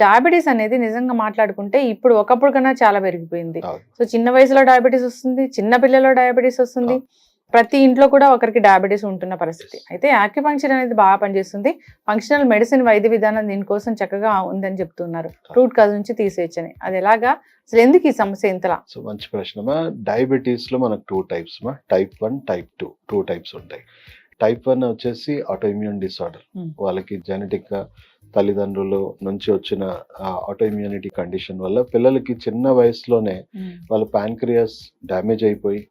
Diabetes అనేది నిజంగా మాట్లాడుకుంటే ఇప్పుడు ఒకప్పుడు కన్నా చాలా పెరిగిపోయింది. అవును. సో చిన్న వయసులో డయాబెటీస్ వస్తుంది, చిన్న పిల్లల్లో డయాబెటీస్ వస్తుంది. ప్రతి ఇంట్లో కూడా ఒకరికి డయాబెటీస్ ఉంటున్న పరిస్థితి. అయితే యాక్యుపంక్చర్ అనేది బాగా పనిచేస్తుంది. ఫంక్షనల్ మెడిసిన్ వైద్య విధానం దీనికోసం చక్కగా ఉందని చెప్తున్నారు. రూట్ కాజ్ నుంచి తీసేయచ్చని. అది ఎలాగా? అసలు ఎందుకు ఈ సమస్య ఇంతలా? సో మంచి ప్రశ్నమా. డయాబెటీస్ లో మనకు 2 టైప్స్ మా. టైప్ 1, టైప్ 2 2 టైప్స్ ఉంటాయి. టైప్ 1 వచ్చేసి ఆటోఇమ్యూన్ డిసార్డర్. వాళ్ళకి జెనెటిక్ గా తల్లిదండ్రులు నుంచి వచ్చిన ఆటో ఇమ్యూనిటీ కండిషన్ వల్ల పిల్లలకి చిన్న వయసులోనే వాళ్ళ ప్యాంక్రియాస్ డ్యామేజ్ అయిపోయి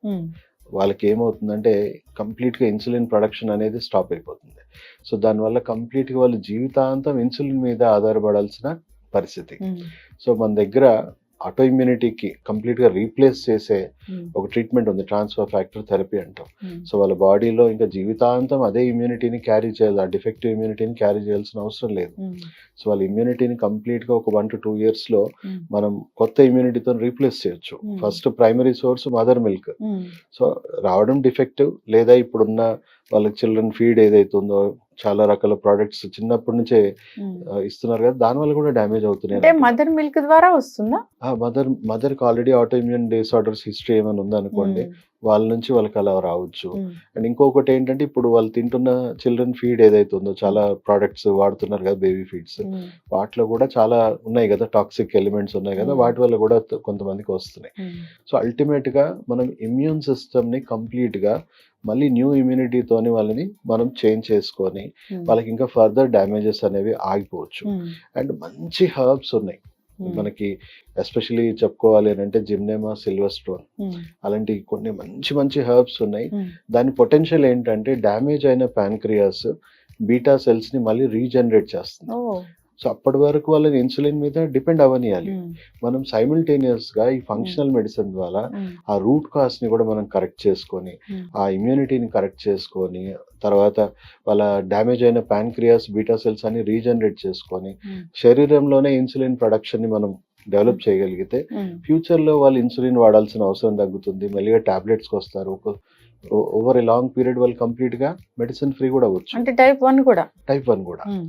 వాళ్ళకి ఏమవుతుందంటే కంప్లీట్గా ఇన్సులిన్ ప్రొడక్షన్ అనేది స్టాప్ అయిపోతుంది. సో దానివల్ల కంప్లీట్గా వాళ్ళు జీవితాంతం ఇన్సులిన్ మీద ఆధారపడాల్సిన పరిస్థితి. సో మన దగ్గర ఆటో ఇమ్యూనిటీకి కంప్లీట్గా రీప్లేస్ చేసే ఒక ట్రీట్మెంట్ ఉంది, ట్రాన్స్ఫర్ ఫ్యాక్టర్ థెరపీ అంటాం. సో వాళ్ళ బాడీలో ఇంకా జీవితాంతం అదే ఇమ్యూనిటీని క్యారీ చేయాలి, ఆ డిఫెక్టివ్ ఇమ్యూనిటీని క్యారీ చేయాల్సిన అవసరం లేదు. సో వాళ్ళ ఇమ్యూనిటీని కంప్లీట్గా ఒక 1 to 2 years లో మనం కొత్త ఇమ్యూనిటీతో రీప్లేస్ చేయొచ్చు. First primary source mother milk. So రావడం డిఫెక్టివ్, లేదా ఇప్పుడున్న వాళ్ళకి చిల్డ్రన్ ఫీడ్ ఏదైతుందో చాలా రకాల ప్రోడక్ట్స్ చిన్నప్పటి నుంచే ఇస్తున్నారు కదా, దానివల్ల కూడా డ్యామేజ్ అవుతున్నాయి. మదర్ మిల్క్ ద్వారా వస్తుందా? మదర్కి already auto immune disorders history ఏమైనా ఉందనుకోండి, వాళ్ళ నుంచి వాళ్ళకి అలా రావచ్చు. అండ్ ఇంకొకటి ఏంటంటే ఇప్పుడు వాళ్ళు తింటున్న చిల్డ్రన్ ఫీడ్ ఏదైతే ఉందో, చాలా ప్రోడక్ట్స్ వాడుతున్నారు కదా, బేబీ ఫీడ్స్, వాటిలో కూడా చాలా ఉన్నాయి కదా, టాక్సిక్ ఎలిమెంట్స్ ఉన్నాయి కదా, వాటి వల్ల కూడా కొంతమందికి వస్తున్నాయి. సో అల్టిమేట్ గా మనం ఇమ్యూన్ సిస్టమ్ ని కంప్లీట్ గా మళ్ళీ న్యూ ఇమ్యూనిటీతోని వాళ్ళని మనం చేంజ్ చేసుకొని వాళ్ళకి ఇంకా ఫర్దర్ డ్యామేజెస్ అనేవి ఆగిపోవచ్చు. అండ్ మంచి హర్బ్స్ ఉన్నాయి మనకి, ఎస్పెషలీ చెప్పుకోవాలి అని అంటే జిమ్నెమా సిల్వస్ట్రోన్ అలాంటి కొన్ని మంచి మంచి హర్బ్స్ ఉన్నాయి. దాని పొటెన్షియల్ ఏంటంటే డ్యామేజ్ అయిన ప్యాన్క్రియాస్ బీటా సెల్స్ ని మళ్ళీ రీజనరేట్ చేస్తుంది. సో అప్పటి వరకు వాళ్ళని ఇన్సులిన్ మీద డిపెండ్ అవ్వనియాలి. మనం సైమిల్టేనియస్ గా ఈ ఫంక్షనల్ మెడిసిన్ ద్వారా ఆ రూట్ కాజ్ ని కూడా మనం కరెక్ట్ చేసుకొని, ఆ ఇమ్యూనిటీని కరెక్ట్ చేసుకొని, తర్వాత వాళ్ళ డ్యామేజ్ అయిన ప్యాన్క్రియాస్ బీటా సెల్స్ అని రీజనరేట్ చేసుకొని శరీరంలోనే ఇన్సులిన్ ప్రొడక్షన్ ని మనం డెవలప్ చేయగలిగితే ఫ్యూచర్ లో వాళ్ళు ఇన్సులిన్ వాడాల్సిన అవసరం తగ్గుతుంది. మళ్ళీ టాబ్లెట్స్కి వస్తారు. ఓవర్ ఏ లాంగ్ పీరియడ్ వాళ్ళు కంప్లీట్ గా మెడిసిన్ ఫ్రీ కూడా అవ్వచ్చు. అంటే టైప్ 1 కూడా. టైప్ 1 కూడా.